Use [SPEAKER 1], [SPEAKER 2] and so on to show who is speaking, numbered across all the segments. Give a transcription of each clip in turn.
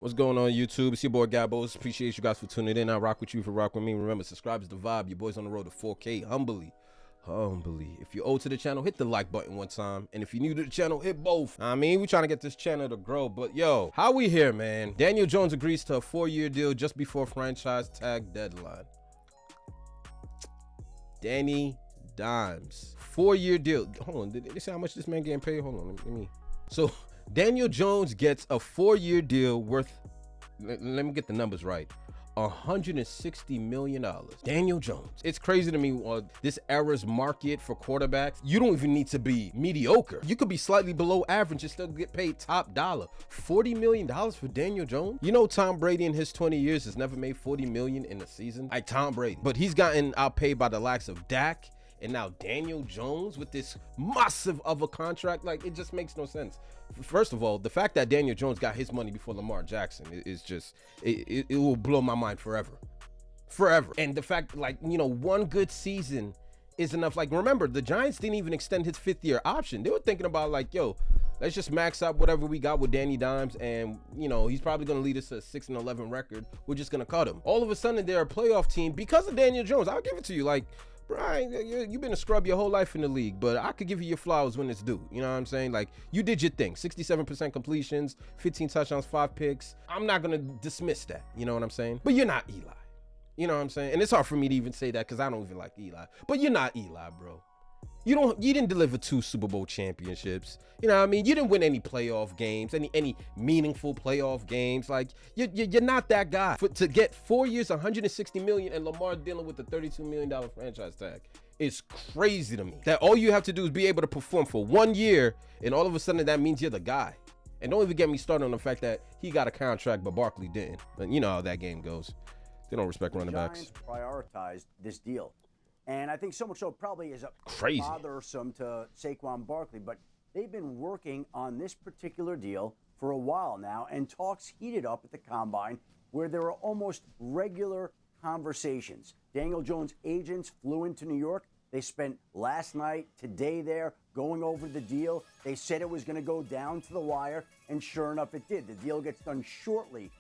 [SPEAKER 1] What's going on, YouTube? It's your boy Gabos. Appreciate you guys for tuning in. I rock with you for rock with me. Remember, subscribe is the vibe. Your boy's on the road to 4K. Humbly. If you're old to the channel, hit the like button one time. And if you're new to the channel, hit both. I mean, we trying to get this channel to grow. But yo, how we here, man? Daniel Jones agrees to a 4-year deal just before franchise tag deadline. Danny Dimes. 4-year deal. Hold on. Did they say how much this man getting paid? Hold on. Let me. So Daniel Jones gets a 4-year deal worth, let me get the numbers right, $160 million. Daniel Jones. It's crazy to me, this era's market for quarterbacks. You don't even need to be mediocre. You could be slightly below average and still get paid top dollar. $40 million for Daniel Jones? You know Tom Brady in his 20 years has never made $40 million in a season? Like Tom Brady. But he's gotten outpaid by the likes of Dak, and now Daniel Jones with this massive of a contract. Like, it just makes no sense. First of all, the fact that Daniel Jones got his money before Lamar Jackson is just, it will blow my mind forever. And the fact, like, you know, one good season is enough. Like, remember, the Giants didn't even extend his 5th-year option. They were thinking about, like, yo, let's just max out whatever we got with Danny Dimes, and, you know, he's probably going to lead us to a 6-11 record. We're just going to cut him. All of a sudden, they're a playoff team because of Daniel Jones. I'll give it to you. Like, Brian, you've been a scrub your whole life in the league, but I could give you your flowers when it's due. You know what I'm saying? Like, you did your thing. 67% completions, 15 touchdowns, 5 picks. I'm not going to dismiss that. You know what I'm saying? But you're not Eli. You know what I'm saying? And it's hard for me to even say that because I don't even like Eli. But you're not Eli, bro. You didn't deliver 2 Super Bowl championships. You know what I mean? You didn't win any playoff games, any meaningful playoff games. Like, you're not that guy. To get 4 years, $160 million, and Lamar dealing with the $32 million franchise tag is crazy to me. That all you have to do is be able to perform for 1 year, and all of a sudden that means you're the guy. And don't even get me started on the fact that he got a contract, but Barkley didn't. And you know how that game goes. They don't respect running backs.
[SPEAKER 2] Giants prioritized this deal. And I think so much so probably is
[SPEAKER 1] crazy
[SPEAKER 2] bothersome to Saquon Barkley, but they've been working on this particular deal for a while now, and talks heated up at the Combine where there are almost regular conversations. Daniel Jones' agents flew into New York. They spent last night, today there, going over the deal. They said it was going to go down to the wire, and sure enough it did. The deal gets done shortly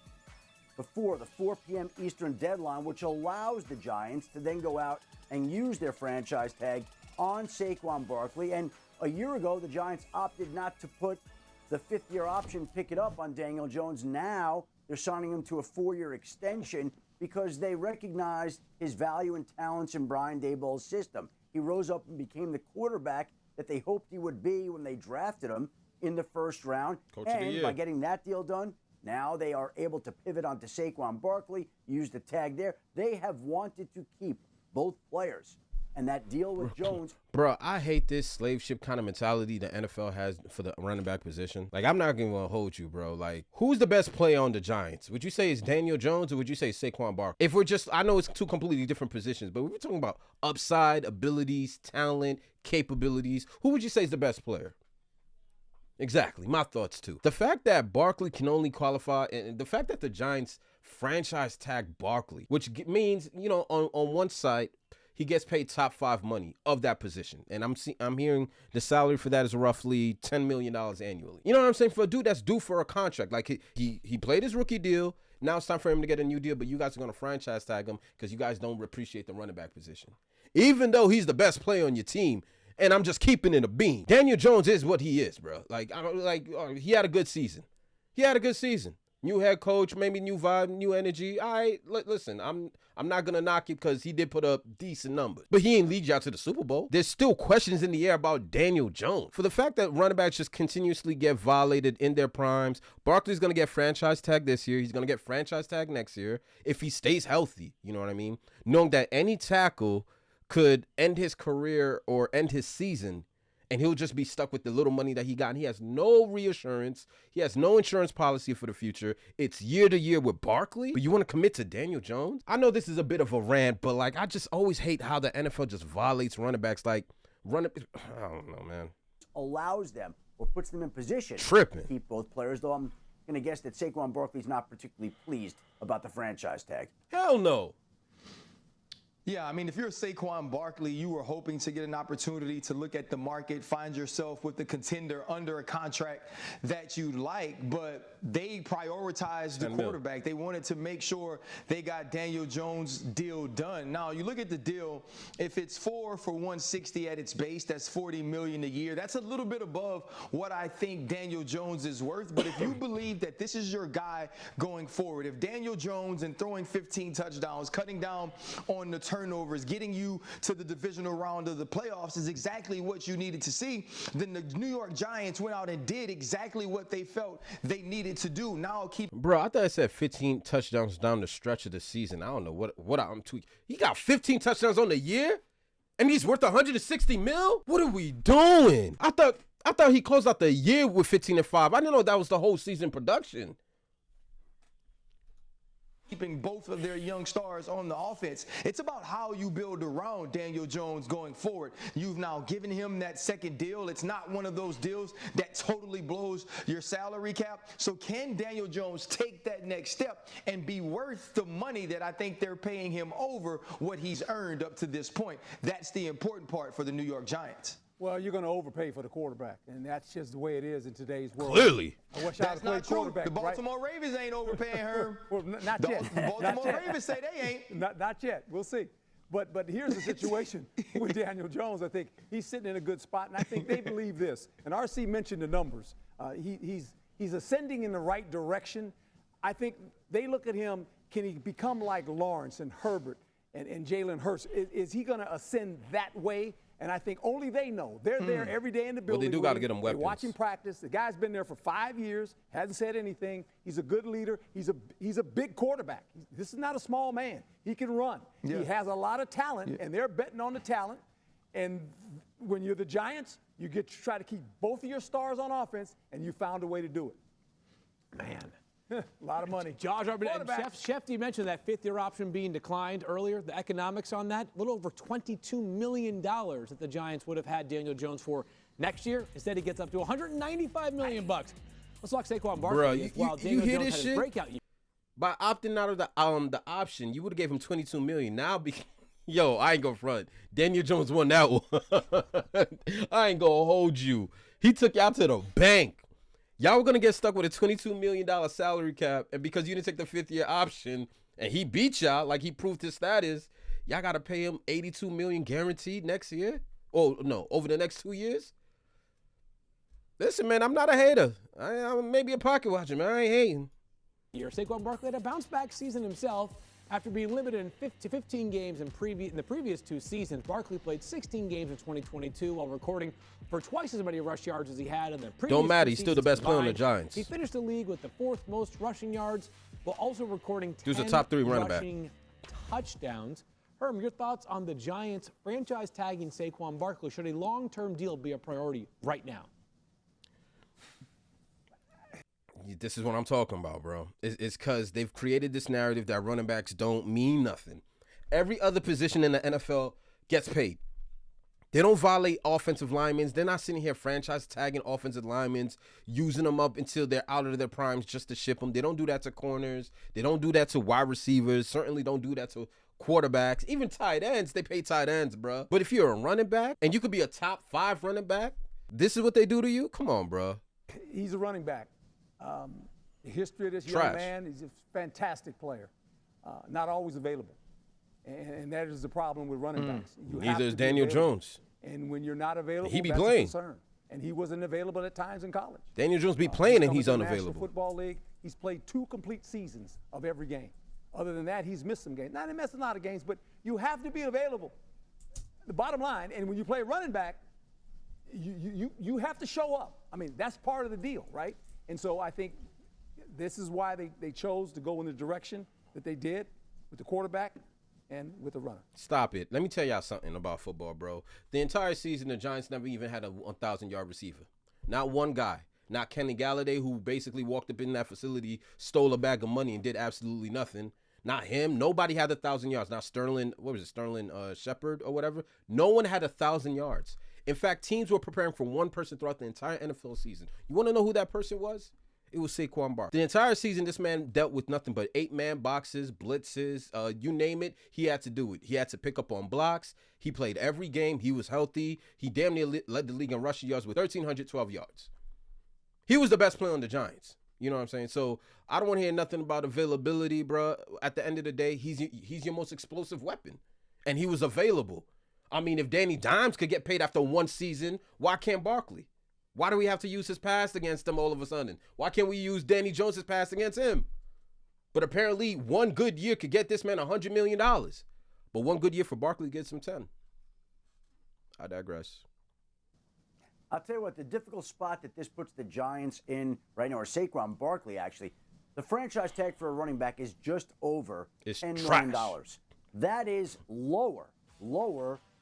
[SPEAKER 2] before the 4 p.m. Eastern deadline, which allows the Giants to then go out and use their franchise tag on Saquon Barkley. And a year ago, the Giants opted not to put the 5th-year option, pick it up on Daniel Jones. Now they're signing him to a 4-year extension because they recognized his value and talents in Brian Daboll's system. He rose up and became the quarterback that they hoped he would be when they drafted him in the 1st round.
[SPEAKER 1] Coach of the year.
[SPEAKER 2] By getting that deal done, now they are able to pivot onto Saquon Barkley, use the tag there. They have wanted to keep both players. And that deal with Jones.
[SPEAKER 1] Bro, I hate this slave ship kind of mentality the NFL has for the running back position. Like, I'm not going to hold you, bro. Like, who's the best player on the Giants? Would you say it's Daniel Jones, or would you say Saquon Barkley? If we're just, I know it's 2 completely different positions, but we're talking about upside, abilities, talent, capabilities. Who would you say is the best player? Exactly. My thoughts, too. The fact that Barkley can only qualify, and the fact that the Giants franchise tag Barkley, which means, you know, on one side, he gets paid top 5 money of that position. And I'm hearing the salary for that is roughly $10 million annually. You know what I'm saying? For a dude that's due for a contract. Like, he played his rookie deal. Now it's time for him to get a new deal, but you guys are going to franchise tag him because you guys don't appreciate the running back position. Even though he's the best player on your team, and I'm just keeping it a beam. Daniel Jones is what he is, bro. Like, he had a good season. New head coach, maybe new vibe, new energy. All right, listen, I'm not going to knock it because he did put up decent numbers. But he ain't lead you out to the Super Bowl. There's still questions in the air about Daniel Jones. For the fact that running backs just continuously get violated in their primes, Barkley's going to get franchise tag this year. He's going to get franchise tag next year if he stays healthy. You know what I mean? Knowing that any tackle could end his career or end his season, and he'll just be stuck with the little money that he got. And he has no reassurance. He has no insurance policy for the future. It's year to year with Barkley, but you want to commit to Daniel Jones? I know this is a bit of a rant, but, like, I just always hate how the NFL just violates running backs. Like, I don't know, man.
[SPEAKER 2] Allows them or puts them in position
[SPEAKER 1] Tripping.
[SPEAKER 2] to keep both players, though I'm going to guess that Saquon Barkley's not particularly pleased about the franchise tag.
[SPEAKER 1] Hell no.
[SPEAKER 3] Yeah, I mean, if you're Saquon Barkley, you were hoping to get an opportunity to look at the market, find yourself with the contender under a contract that you like, but they prioritized the quarterback. They wanted to make sure they got Daniel Jones' deal done. Now, you look at the deal, if it's 4 for 160 at its base, that's $40 million a year. That's a little bit above what I think Daniel Jones is worth, but if you believe that this is your guy going forward, if Daniel Jones and throwing 15 touchdowns, cutting down on the turnovers, getting you to the divisional round of the playoffs is exactly what you needed to see, then the New York Giants went out and did exactly what they felt they needed to do. Now
[SPEAKER 1] Bro, I thought it said 15 touchdowns down the stretch of the season. I don't know what I'm tweaking. He got 15 touchdowns on the year, and he's worth 160 mil. What are we doing? I thought he closed out the year with 15-5. I didn't know that was the whole season production.
[SPEAKER 3] keeping both of their young stars on the offense. It's about how you build around Daniel Jones going forward. You've now given him that second deal. It's not one of those deals that totally blows your salary cap. So can Daniel Jones take that next step and be worth the money that I think they're paying him over what he's earned up to this point? That's the important part for the New York Giants.
[SPEAKER 4] Well, you're going to overpay for the quarterback, and that's just the way it is in today's world.
[SPEAKER 1] Clearly.
[SPEAKER 4] I wish
[SPEAKER 3] That's not true. The
[SPEAKER 4] right?
[SPEAKER 3] Baltimore Ravens ain't overpaying her.
[SPEAKER 4] Well, not yet.
[SPEAKER 3] The Baltimore Ravens say they ain't.
[SPEAKER 4] Not yet. We'll see. But here's the situation with Daniel Jones. I think he's sitting in a good spot, and I think they believe this. And RC mentioned the numbers. He's ascending in the right direction. I think they look at him, can he become like Lawrence and Herbert and Jalen Hurts? Is he going to ascend that way? And I think only they know. They're there every day in the building.
[SPEAKER 1] Well, they do got to get him weapons.
[SPEAKER 4] They watch him practice. The guy's been there for 5 years, hasn't said anything. He's a good leader. He's a big quarterback. This is not a small man. He can run. Yeah. He has a lot of talent, and they're betting on the talent. And when you're the Giants, you get to try to keep both of your stars on offense, and you found a way to do it. Man. A lot of money.
[SPEAKER 5] Josh, Shefty mentioned that fifth-year option being declined earlier. The economics on that, a little over $22 million that the Giants would have had Daniel Jones for next year. Instead, he gets up to $195 million. Let's talk Saquon Barkley.
[SPEAKER 1] Bro, you hear this shit?
[SPEAKER 5] Breakout year.
[SPEAKER 1] By opting out of the option, you would have gave him $22 million. Now, yo, I ain't gonna front. Daniel Jones won that one. I ain't gonna hold you. He took you out to the bank. Y'all were going to get stuck with a $22 million salary cap, and because you didn't take the fifth-year option, and he beat y'all like he proved his status, y'all got to pay him $82 million guaranteed next year? Oh, no, over the next 2 years? Listen, man, I'm not a hater. I'm maybe a pocket watcher, man. I ain't hating.
[SPEAKER 5] Saquon Barkley had a bounce-back season himself. After being limited to 15 games in the previous 2 seasons, Barkley played 16 games in 2022 while recording for twice as many rush yards as he had in the previous.
[SPEAKER 1] Don't matter. He's still the best player on the Giants.
[SPEAKER 5] He finished the league with the 4th most rushing yards while also recording 10
[SPEAKER 1] a top 3 running
[SPEAKER 5] rushing touchdowns. Herm, your thoughts on the Giants franchise tagging Saquon Barkley? Should a long-term deal be a priority right now?
[SPEAKER 1] This is what I'm talking about, bro. It's because they've created this narrative that running backs don't mean nothing. Every other position in the NFL gets paid. They don't violate offensive linemen. They're not sitting here franchise tagging offensive linemen, using them up until they're out of their primes just to ship them. They don't do that to corners. They don't do that to wide receivers. Certainly don't do that to quarterbacks. Even tight ends, they pay tight ends, bro. But if you're a running back and you could be a top 5 running back, this is what they do to you? Come on, bro.
[SPEAKER 4] He's a running back. The history of this young man, he's a fantastic player, not always available. And that is the problem with running backs.
[SPEAKER 1] Neither is Daniel Jones.
[SPEAKER 4] And when you're not available,
[SPEAKER 1] he be
[SPEAKER 4] that's
[SPEAKER 1] playing.
[SPEAKER 4] a concern. And he wasn't available at times in college.
[SPEAKER 1] Daniel Jones be playing and he's
[SPEAKER 4] National
[SPEAKER 1] unavailable.
[SPEAKER 4] Football League, he's played 2 complete seasons of every game. Other than that, he's missed some games. Not he missed a lot of games, but you have to be available. The bottom line, and when you play running back, you have to show up. I mean, that's part of the deal, right? And so I think this is why they chose to go in the direction that they did with the quarterback and with the runner.
[SPEAKER 1] Stop it. Let me tell y'all something about football, bro. The entire season, the Giants never even had a 1,000-yard receiver. Not one guy. Not Kenny Galladay, who basically walked up in that facility, stole a bag of money, and did absolutely nothing. Not him. Nobody had 1,000 yards. Not Sterling, Sterling Shepard or whatever. No one had 1,000 yards. In fact, teams were preparing for one person throughout the entire NFL season. You want to know who that person was? It was Saquon Barkley. The entire season, this man dealt with nothing but 8-man boxes, blitzes, you name it. He had to do it. He had to pick up on blocks. He played every game. He was healthy. He damn near led the league in rushing yards with 1,312 yards. He was the best player on the Giants. You know what I'm saying? So I don't want to hear nothing about availability, bro. At the end of the day, he's your most explosive weapon, and he was available. I mean, if Danny Dimes could get paid after one season, why can't Barkley? Why do we have to use his pass against him all of a sudden? Why can't we use Danny Jones' pass against him? But apparently, one good year could get this man $100 million. But one good year for Barkley gets him 10. I digress.
[SPEAKER 2] I'll tell you what, the difficult spot that this puts the Giants in right now, or Saquon Barkley actually, the franchise tag for a running back is just over $10 million. That is lower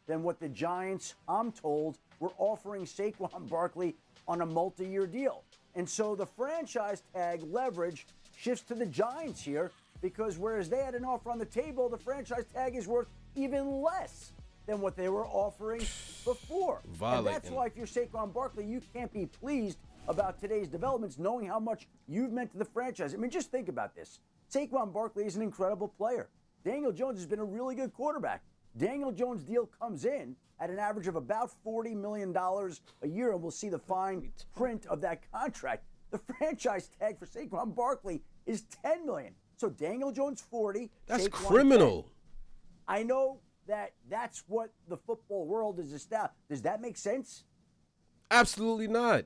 [SPEAKER 2] than what the Giants, I'm told, were offering Saquon Barkley on a multi-year deal. And so the franchise tag leverage shifts to the Giants here, because whereas they had an offer on the table, the franchise tag is worth even less than what they were offering before. And that's why if you're Saquon Barkley, you can't be pleased about today's developments, knowing how much you've meant to the franchise. I mean, just think about this. Saquon Barkley is an incredible player. Daniel Jones has been a really good quarterback. Daniel Jones' deal comes in at an average of about $40 million a year, and we'll see the fine print of that contract. The franchise tag for Saquon Barkley is $10 million. So Daniel Jones 40.
[SPEAKER 1] That's
[SPEAKER 2] Saquon
[SPEAKER 1] criminal.
[SPEAKER 2] 10. I know that's what the football world is established. Does that make sense?
[SPEAKER 1] Absolutely not.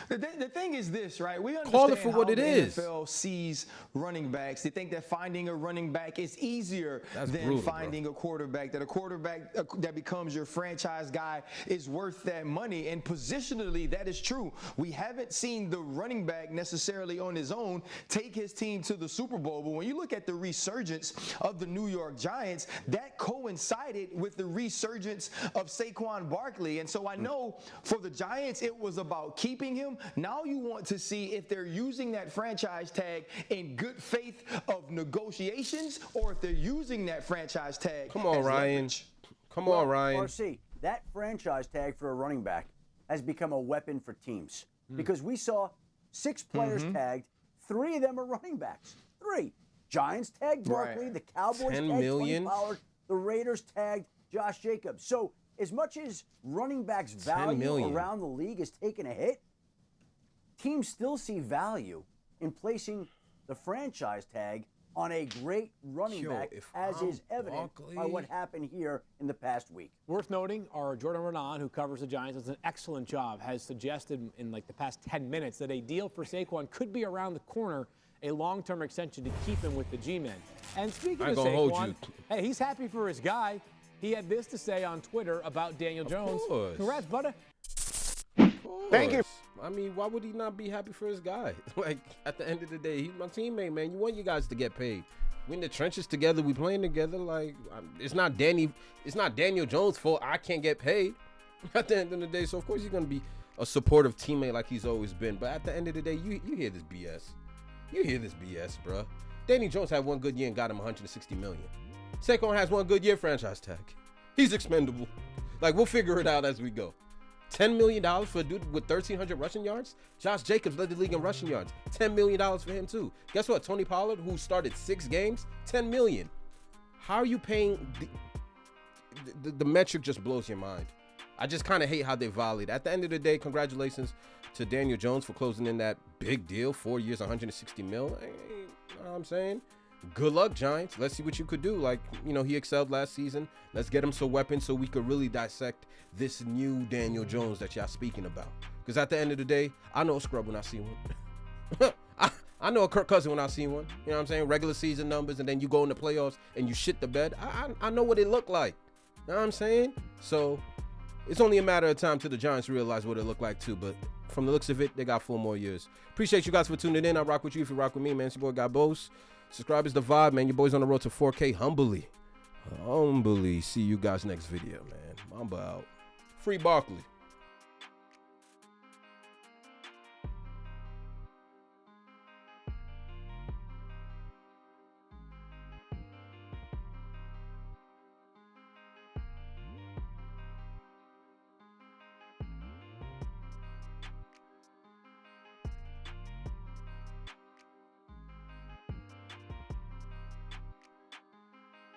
[SPEAKER 3] The thing is this, right? We understand
[SPEAKER 1] Call it for what it
[SPEAKER 3] the
[SPEAKER 1] is.
[SPEAKER 3] NFL sees running backs. They think that finding a running back is easier than
[SPEAKER 1] brutal,
[SPEAKER 3] finding a quarterback. That a quarterback that becomes your franchise guy is worth that money. And positionally, that is true. We haven't seen the running back necessarily on his own take his team to the Super Bowl. But when you look at the resurgence of the New York Giants, that coincided with the resurgence of Saquon Barkley. And so I know for the Giants, it was about keeping him. Now you want to see if they're using that franchise tag in good faith of negotiations, or if they're using that franchise tag.
[SPEAKER 1] Come on, Ryan.
[SPEAKER 3] Leverage.
[SPEAKER 1] Come on, Ryan.
[SPEAKER 2] RC, that franchise tag for a running back has become a weapon for teams, because we saw 6 players tagged. 3 of them are running backs. 3. Giants tagged Barkley. Right. The Cowboys tagged Tony Pollard. The Raiders tagged Josh Jacobs. So as much as running backs' value around the league has taken a hit, teams still see value in placing the franchise tag on a great running back, as is evident by what happened here in the past week.
[SPEAKER 5] Worth noting, our Jordan Renan, who covers the Giants, does an excellent job, has suggested in like the past 10 minutes that a deal for Saquon could be around the corner, a long-term extension to keep him with the G-Men. And speaking of Saquon, hey, he's happy for his guy. He had this to say on Twitter about Daniel Jones. Congrats, buddy.
[SPEAKER 1] Thank you. I mean, why would he not be happy for his guy? Like, at the end of the day, he's my teammate, man. You want you guys to get paid. We in the trenches together. We playing together. Like, it's not Daniel Jones' fault I can't get paid at the end of the day. So, of course, he's going to be a supportive teammate like he's always been. But at the end of the day, you hear this BS. You hear this BS, bro. Danny Jones had one good year and got him $160 million. Saquon has one good year, franchise tag. He's expendable. Like, we'll figure it out as we go. $10 million for a dude with 1,300 rushing yards? Josh Jacobs led the league in rushing yards. $10 million for him, too. Guess what? Tony Pollard, who started 6 games, $10 million. How are you paying? The metric just blows your mind. I just kind of hate how they violate. At the end of the day, congratulations to Daniel Jones for closing in that big deal, 4 years, $160 million. You know what I'm saying? Good luck, Giants. Let's see what you could do. Like, you know, he excelled last season. Let's get him some weapons so we could really dissect this new Daniel Jones that y'all speaking about. Because at the end of the day, I know a scrub when I see one. I know a Kirk Cousins when I see one. You know what I'm saying? Regular season numbers, and then you go in the playoffs and you shit the bed. I know what it looked like. You know what I'm saying? So it's only a matter of time till the Giants realize what it looked like too. But from the looks of it, they got 4 more years. Appreciate you guys for tuning in. I rock with you if you rock with me, man. It's your boy Guy Bose. Subscribe is the vibe, man. Your boy's on the road to 4K. Humbly. See you guys next video, man. Mamba out. Free Barkley.